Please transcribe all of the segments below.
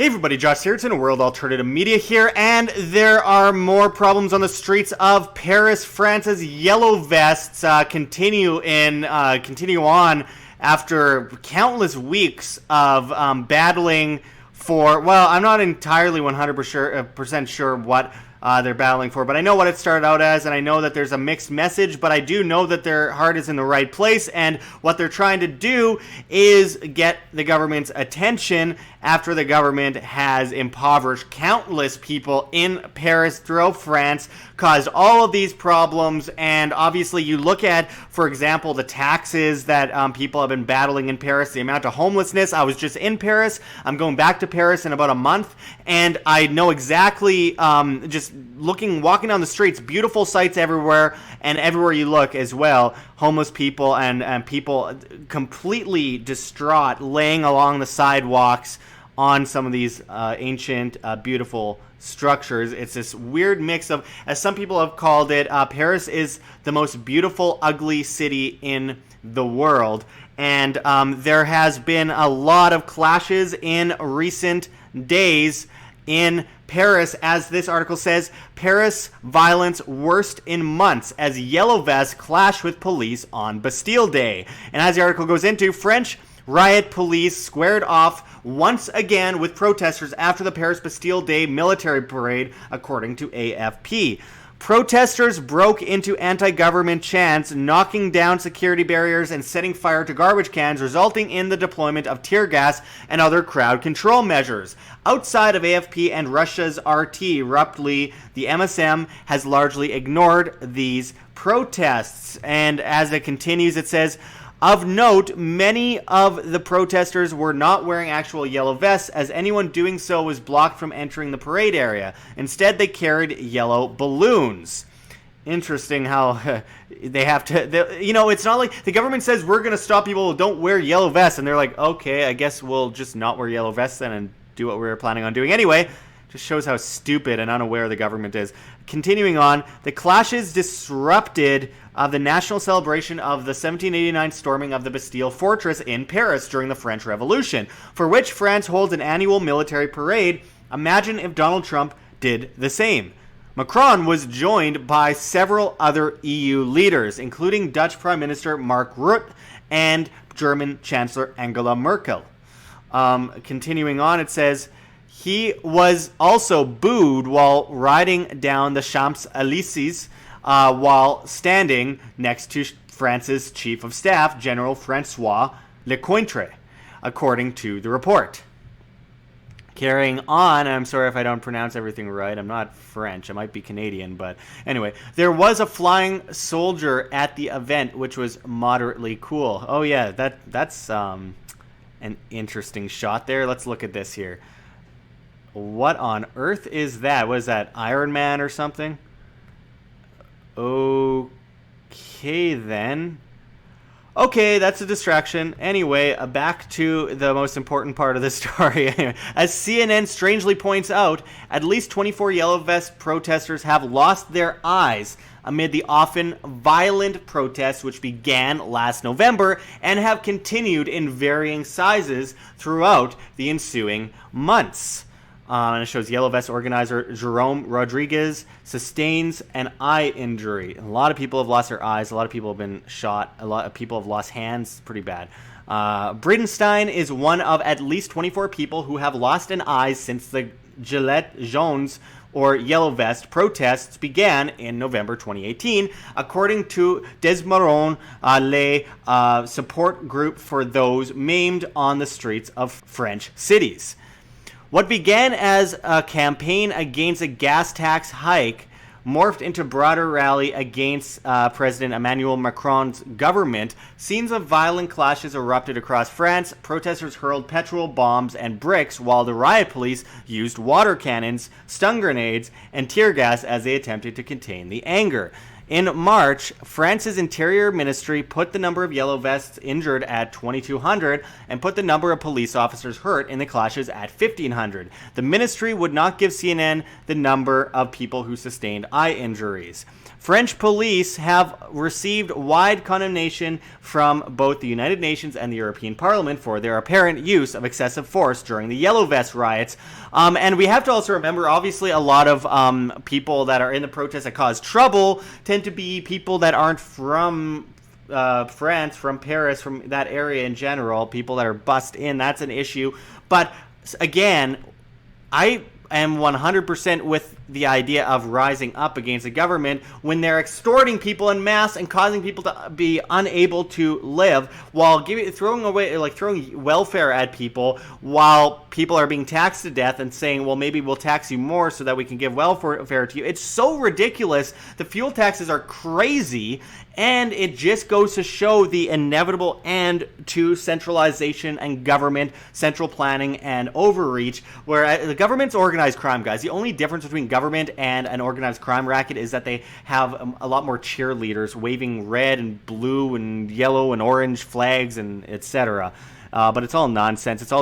Hey everybody, Josh Sigurdson, World Alternative Media here, and there are more problems on the streets of Paris, France, as yellow vests continue on after countless weeks of battling for, well, I'm not entirely 100% sure what they're battling for, but I know what it started out as, and I know that there's a mixed message, but I do know that their heart is in the right place, and what they're trying to do is get the government's attention after the government has impoverished countless people in Paris, throughout France, caused all of these problems. And obviously you look at, for example, the taxes that people have been battling in Paris, the amount of homelessness. I was just in Paris. I'm going back to Paris in about a month, and I know exactly, just walking down the streets, beautiful sights everywhere, and everywhere you look as well, homeless people and people completely distraught, laying along the sidewalks on some of these ancient, beautiful structures. It's this weird mix of, as some people have called it, Paris is the most beautiful, ugly city in the world. And there has been a lot of clashes in recent days in Paris. As this article says, Paris violence worst in months as yellow vests clash with police on Bastille Day. And as the article goes into, French riot police squared off once again with protesters after the Paris Bastille Day military parade, according to AFP. Protesters broke into anti-government chants, knocking down security barriers and setting fire to garbage cans, resulting in the deployment of tear gas and other crowd control measures. Outside of AFP and Russia's RT, abruptly, the MSM has largely ignored these protests. And as it continues, it says, of note, many of the protesters were not wearing actual yellow vests, as anyone doing so was blocked from entering the parade area. Instead, they carried yellow balloons. Interesting how they have to, it's not like the government says we're going to stop people who don't wear yellow vests, and they're like, okay, I guess we'll just not wear yellow vests then and do what we were planning on doing anyway. Just shows how stupid and unaware the government is. Continuing on, the clashes disrupted the national celebration of the 1789 storming of the Bastille fortress in Paris during the French Revolution, for which France holds an annual military parade. Imagine if Donald Trump did the same. Macron was joined by several other EU leaders, including Dutch Prime Minister Mark Rutte and German Chancellor Angela Merkel. Continuing on, it says, he was also booed while riding down the Champs-Élysées while standing next to France's Chief of Staff, General François Lecointre, according to the report. Carrying on, I'm sorry if I don't pronounce everything right. I'm not French. I might be Canadian, but anyway. There was a flying soldier at the event, which was moderately cool. Oh yeah, that's an interesting shot there. Let's look at this here. What on earth is that? Was that Iron Man or something? Okay, then. Okay, that's a distraction. Anyway, back to the most important part of the story. As CNN strangely points out, at least 24 yellow vest protesters have lost their eyes amid the often violent protests which began last November and have continued in varying sizes throughout the ensuing months. And it shows yellow vest organizer Jerome Rodriguez sustains an eye injury. A lot of people have lost their eyes. A lot of people have been shot. A lot of people have lost hands. Pretty bad. Bridenstine is one of at least 24 people who have lost an eye since the Gilets jaunes, or yellow vest, protests began in November 2018, according to Desmarons Les support group for those maimed on the streets of French cities. What began as a campaign against a gas tax hike morphed into a broader rally against President Emmanuel Macron's government. Scenes of violent clashes erupted across France. Protesters hurled petrol bombs and bricks, while the riot police used water cannons, stun grenades, and tear gas as they attempted to contain the anger. In March, France's Interior Ministry put the number of yellow vests injured at 2,200 and put the number of police officers hurt in the clashes at 1,500. The ministry would not give CNN the number of people who sustained eye injuries. French police have received wide condemnation from both the United Nations and the European Parliament for their apparent use of excessive force during the Yellow Vest riots. And we have to also remember, obviously, a lot of people that are in the protests that cause trouble tend to be people that aren't from France, from Paris, from that area in general, people that are bussed in. That's an issue. But again, I am 100% with the idea of rising up against the government when they're extorting people en masse and causing people to be unable to live while throwing welfare at people while people are being taxed to death and saying, well, maybe we'll tax you more so that we can give welfare to you. It's so ridiculous. The fuel taxes are crazy, and it just goes to show the inevitable end to centralization and government, central planning and overreach, where the government's organized crime, guys. The only difference between government and an organized crime racket is that they have a lot more cheerleaders waving red and blue and yellow and orange flags and etc. But it's all nonsense.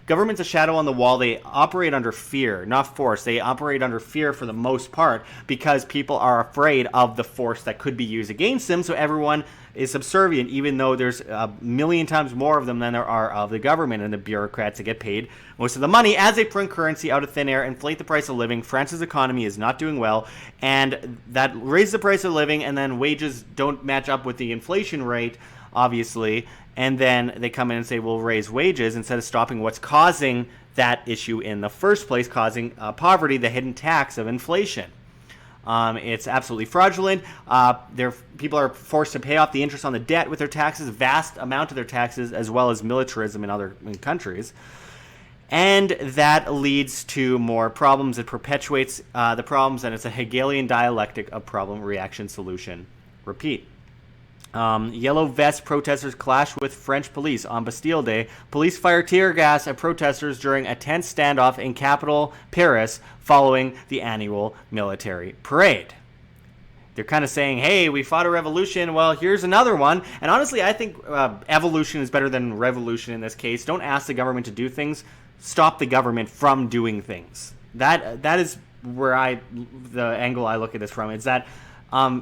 Government's a shadow on the wall. They operate under fear, not force. They operate under fear for the most part because people are afraid of the force that could be used against them. So everyone is subservient, even though there's a million times more of them than there are of the government and the bureaucrats that get paid most of the money as they print currency out of thin air, inflate the price of living. France's economy is not doing well, and that raises the price of living, and then wages don't match up with the inflation rate, obviously, and then they come in and say, we'll raise wages instead of stopping what's causing that issue in the first place, causing poverty, the hidden tax of inflation. It's absolutely fraudulent. People are forced to pay off the interest on the debt with their taxes, vast amount of their taxes, as well as militarism in other countries. And that leads to more problems. It perpetuates the problems, and it's a Hegelian dialectic of problem, reaction, solution. Repeat. Yellow vest protesters clash with French police on Bastille Day. Police fire tear gas at protesters during a tense standoff in capital Paris following the annual military parade. They're kind of saying, hey, we fought a revolution. Well, here's another one. And honestly, I think evolution is better than revolution in this case. Don't ask the government to do things. Stop the government from doing things. That is where the angle I look at this from. Is that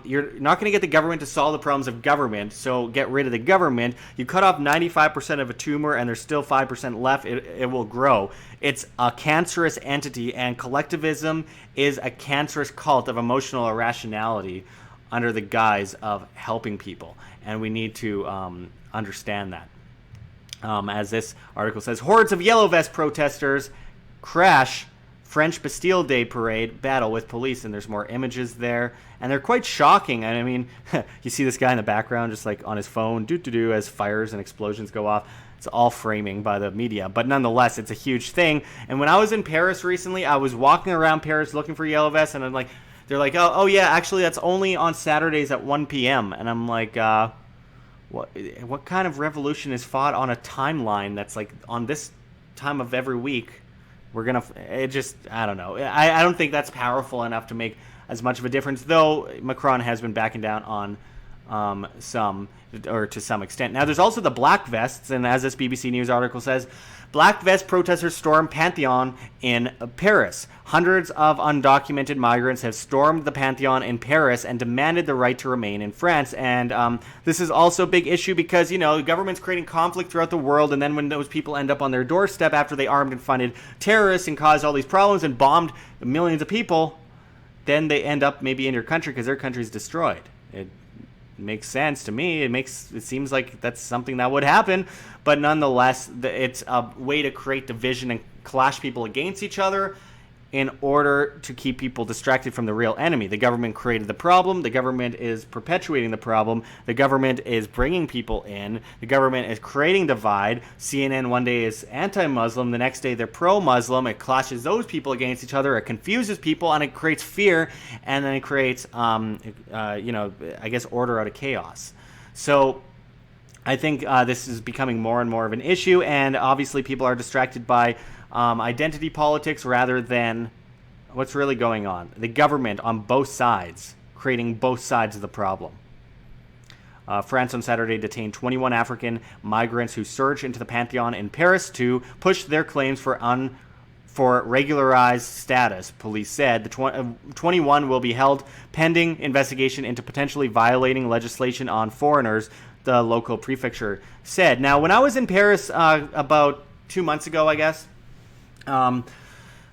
you're not going to get the government to solve the problems of government, so get rid of the government. You cut off 95% of a tumor and there's still 5% left, it will grow. It's a cancerous entity, and collectivism is a cancerous cult of emotional irrationality under the guise of helping people, and we need to understand that. As this article says, hordes of yellow vest protesters crash French Bastille Day parade battle with police, and there's more images there, and they're quite shocking. And I mean, you see this guy in the background just like on his phone, do as fires and explosions go off. It's all framing by the media, but nonetheless, it's a huge thing. And when I was in Paris recently, I was walking around Paris looking for yellow vests, and they're like, oh yeah, actually that's only on Saturdays at 1 p.m. And I'm like, what kind of revolution is fought on a timeline that's like on this time of every week? I don't know. I don't think that's powerful enough to make as much of a difference, though Macron has been backing down on to some extent. Now, there's also the black vests, and as this BBC News article says, black vest protesters storm Pantheon in Paris. Hundreds of undocumented migrants have stormed the Pantheon in Paris and demanded the right to remain in France. And this is also a big issue because, the government's creating conflict throughout the world, and then when those people end up on their doorstep after they armed and funded terrorists and caused all these problems and bombed millions of people, then they end up maybe in your country because their country's destroyed. It makes sense to me. It seems like that's something that would happen, but nonetheless, it's a way to create division and clash people against each other in order to keep people distracted from the real enemy. The government created the problem. The government is perpetuating the problem. The government is bringing people in. The government is creating divide. CNN one day is anti-Muslim. The next day they're pro-Muslim. It clashes those people against each other. It confuses people, and it creates fear, and then it creates, order out of chaos. So I think this is becoming more and more of an issue, and obviously people are distracted by identity politics rather than what's really going on. The government on both sides creating both sides of the problem. France on Saturday detained 21 African migrants who surged into the Pantheon in Paris to push their claims for regularized status, police said. The 21 will be held pending investigation into potentially violating legislation on foreigners, the local prefecture said. Now, when I was in Paris about 2 months ago, I guess,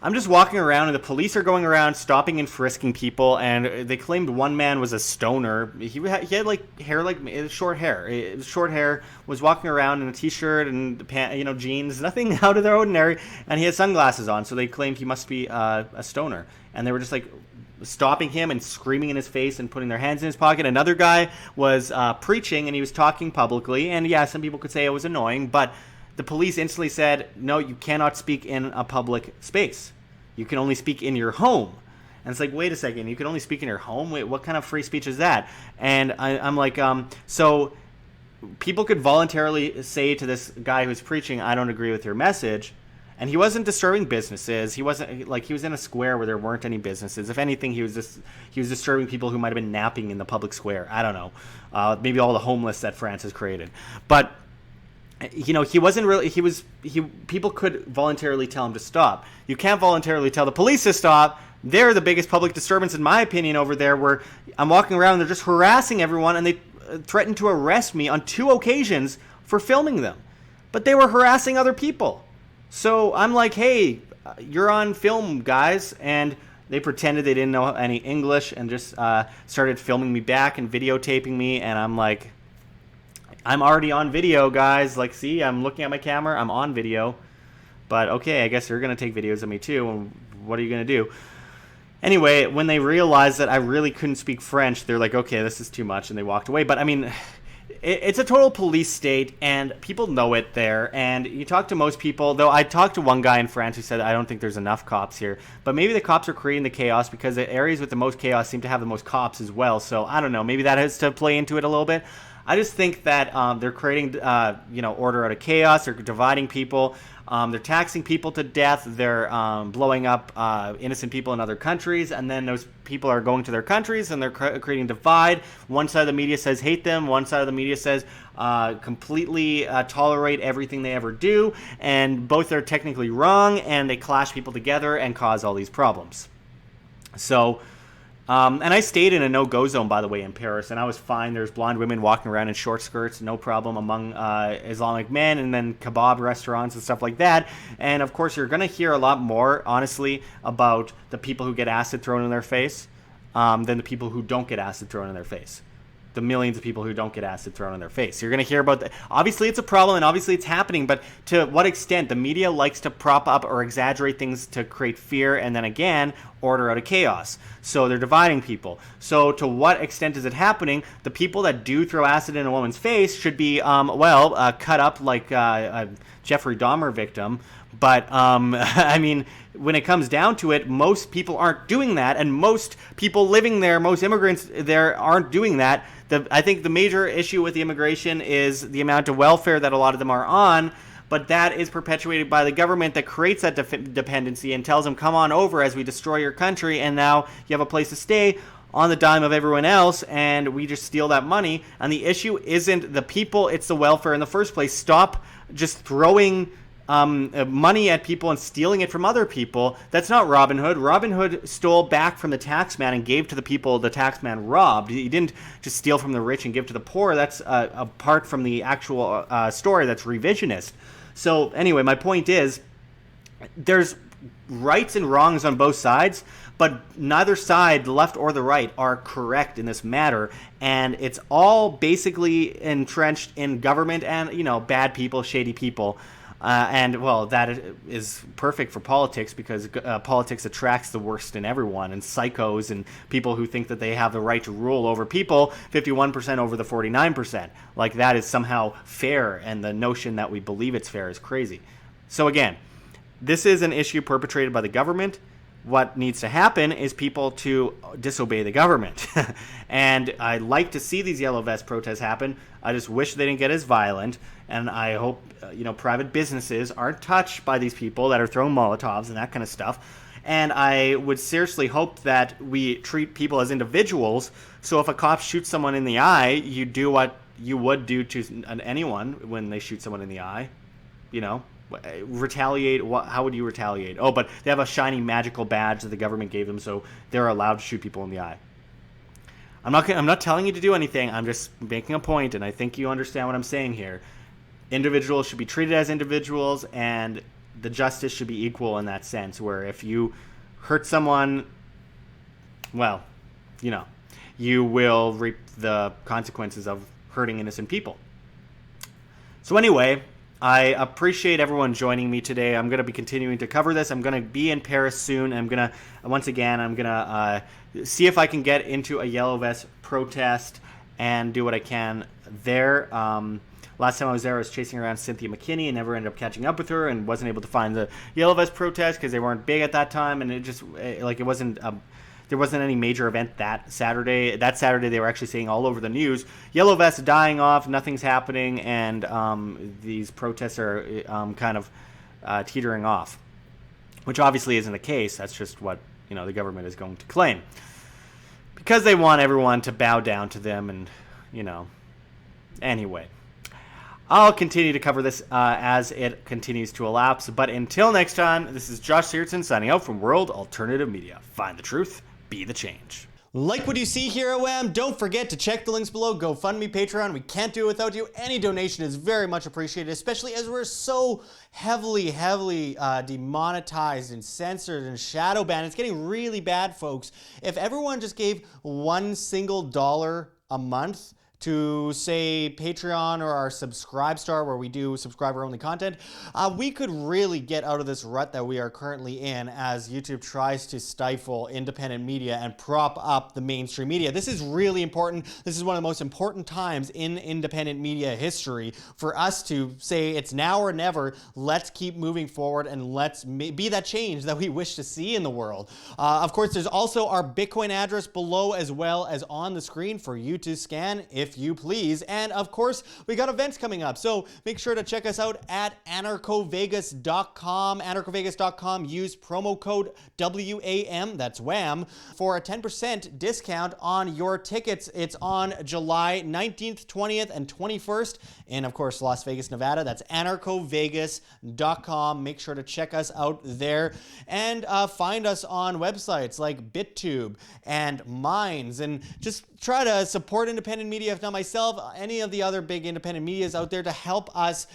I'm just walking around, and the police are going around stopping and frisking people, and they claimed one man was a stoner. He had like hair, like short hair. Was walking around in a t-shirt and jeans, nothing out of the ordinary, and he had sunglasses on. So they claimed he must be a stoner, and they were just like stopping him and screaming in his face and putting their hands in his pocket. Another guy was preaching, and he was talking publicly, and yeah, some people could say it was annoying, but the police instantly said, no, you cannot speak in a public space. You can only speak in your home. And it's like, wait a second, you can only speak in your home? Wait, what kind of free speech is that? And I'm like, so people could voluntarily say to this guy who's preaching, I don't agree with your message. And he wasn't disturbing businesses. He wasn't like, he was in a square where there weren't any businesses. If anything, he was disturbing people who might have been napping in the public square. I don't know. Maybe all the homeless that France has created. But he wasn't really, people could voluntarily tell him to stop. You can't voluntarily tell the police to stop. They're the biggest public disturbance, in my opinion, over there, where I'm walking around and they're just harassing everyone, and they threatened to arrest me on 2 occasions for filming them. But they were harassing other people. So I'm like, hey, you're on film, guys. And they pretended they didn't know any English and just started filming me back and videotaping me. And I'm like, I'm already on video, guys. Like, see, I'm looking at my camera. I'm on video. But, okay, I guess you're going to take videos of me, too. And what are you going to do? Anyway, when they realized that I really couldn't speak French, they're like, okay, this is too much, and they walked away. But, I mean, it's a total police state, and people know it there. And you talk to most people, though I talked to one guy in France who said, I don't think there's enough cops here. But maybe the cops are creating the chaos because the areas with the most chaos seem to have the most cops as well. So, I don't know. Maybe that has to play into it a little bit. I just think that they're creating, order out of chaos. They're dividing people. They're taxing people to death. They're blowing up innocent people in other countries. And then those people are going to their countries, and they're creating divide. One side of the media says hate them. One side of the media says completely tolerate everything they ever do. And both are technically wrong, and they clash people together and cause all these problems. So... and I stayed in a no-go zone, by the way, in Paris, and I was fine. There's blonde women walking around in short skirts, no problem, among Islamic men, and then kebab restaurants and stuff like that. And, of course, you're going to hear a lot more, honestly, about the people who get acid thrown in their face than the people who don't get acid thrown in their face. The millions of people who don't get acid thrown in their face. You're going to hear about that. Obviously, it's a problem, and obviously it's happening, but to what extent? The media likes to prop up or exaggerate things to create fear, and then again, order out of chaos. So they're dividing people. So to what extent is it happening? The people that do throw acid in a woman's face should be, cut up like a Jeffrey Dahmer victim. But, I mean, when it comes down to it, most people aren't doing that, and most people living there, most immigrants there aren't doing that. I think the major issue with the immigration is the amount of welfare that a lot of them are on, but that is perpetuated by the government that creates that dependency and tells them, come on over as we destroy your country, and now you have a place to stay on the dime of everyone else, and we just steal that money. And the issue isn't the people, it's the welfare in the first place. Stop just throwing money at people and stealing it from other people. That's not Robin Hood. Robin Hood stole back from the taxman and gave to the people the taxman robbed. He didn't just steal from the rich and give to the poor. That's apart from the actual story. That's revisionist. So anyway, my point is, there's rights and wrongs on both sides, but neither side, the left or the right, are correct in this matter. And it's all basically entrenched in government and, bad people, shady people. That is perfect for politics because politics attracts the worst in everyone, and psychos and people who think that they have the right to rule over people, 51% over the 49%. Like, that is somehow fair, and the notion that we believe it's fair is crazy. So again, this is an issue perpetrated by the government. What needs to happen is people to disobey the government. And I like to see these yellow vest protests happen. I just wish they didn't get as violent. And I hope, private businesses aren't touched by these people that are throwing Molotovs and that kind of stuff. And I would seriously hope that we treat people as individuals. So if a cop shoots someone in the eye, you do what you would do to anyone when they shoot someone in the eye. You know, retaliate. How would you retaliate? Oh, but they have a shiny magical badge that the government gave them, so they're allowed to shoot people in the eye. I'm not telling you to do anything. I'm just making a point, and I think you understand what I'm saying here. Individuals should be treated as individuals, and the justice should be equal in that sense, where if you hurt someone, well, you know, you will reap the consequences of hurting innocent people. So anyway, I appreciate everyone joining me today. I'm going to be continuing to cover this. I'm going to be in Paris soon. I'm going to see if I can get into a Yellow Vest protest and do what I can there. Last time I was there, I was chasing around Cynthia McKinney and never ended up catching up with her and wasn't able to find the Yellow Vest protest because they weren't big at that time, and there wasn't any major event that Saturday. That Saturday, they were actually saying all over the news, Yellow Vests dying off, nothing's happening, and these protests are kind of teetering off, which obviously isn't the case. That's just what the government is going to claim because they want everyone to bow down to them, and anyway. I'll continue to cover this as it continues to elapse. But until next time, this is Josh Sigurdson signing out from World Alternative Media. Find the truth, be the change. Like what you see here at WAM? Don't forget to check the links below. GoFundMe, Patreon. We can't do it without you. Any donation is very much appreciated, especially as we're so heavily demonetized and censored and shadow banned. It's getting really bad, folks. If everyone just gave $1 single a month to, say, Patreon or our Subscribestar, where we do subscriber-only content, we could really get out of this rut that we are currently in as YouTube tries to stifle independent media and prop up the mainstream media. This is really important. This is one of the most important times in independent media history for us to say it's now or never. Let's keep moving forward and let's be that change that we wish to see in the world. Of course, there's also our Bitcoin address below as well as on the screen for you to scan if you please. And of course, we got events coming up. So make sure to check us out at anarchovegas.com. Anarchovegas.com. Use promo code WAM, that's WAM, for a 10% discount on your tickets. It's on July 19th, 20th, and 21st in, of course, Las Vegas, Nevada. That's anarchovegas.com. Make sure to check us out there and find us on websites like BitTube and Minds, and just try to support independent media, if not myself, any of the other big independent medias out there, to help us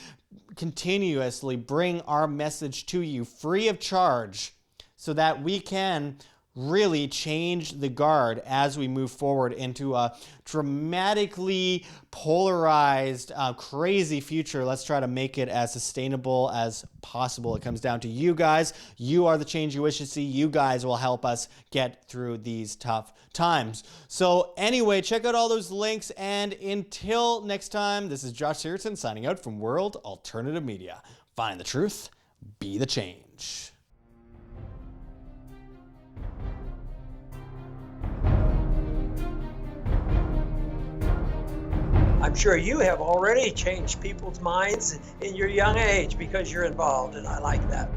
continuously bring our message to you free of charge so that we can really change the guard as we move forward into a dramatically polarized, crazy future. Let's try to make it as sustainable as possible. It comes down to you guys. You are the change you wish to see. You guys will help us get through these tough times. So anyway, check out all those links. And until next time, this is Josh Sigurdson signing out from World Alternative Media. Find the truth, be the change. I'm sure you have already changed people's minds in your young age because you're involved, and I like that.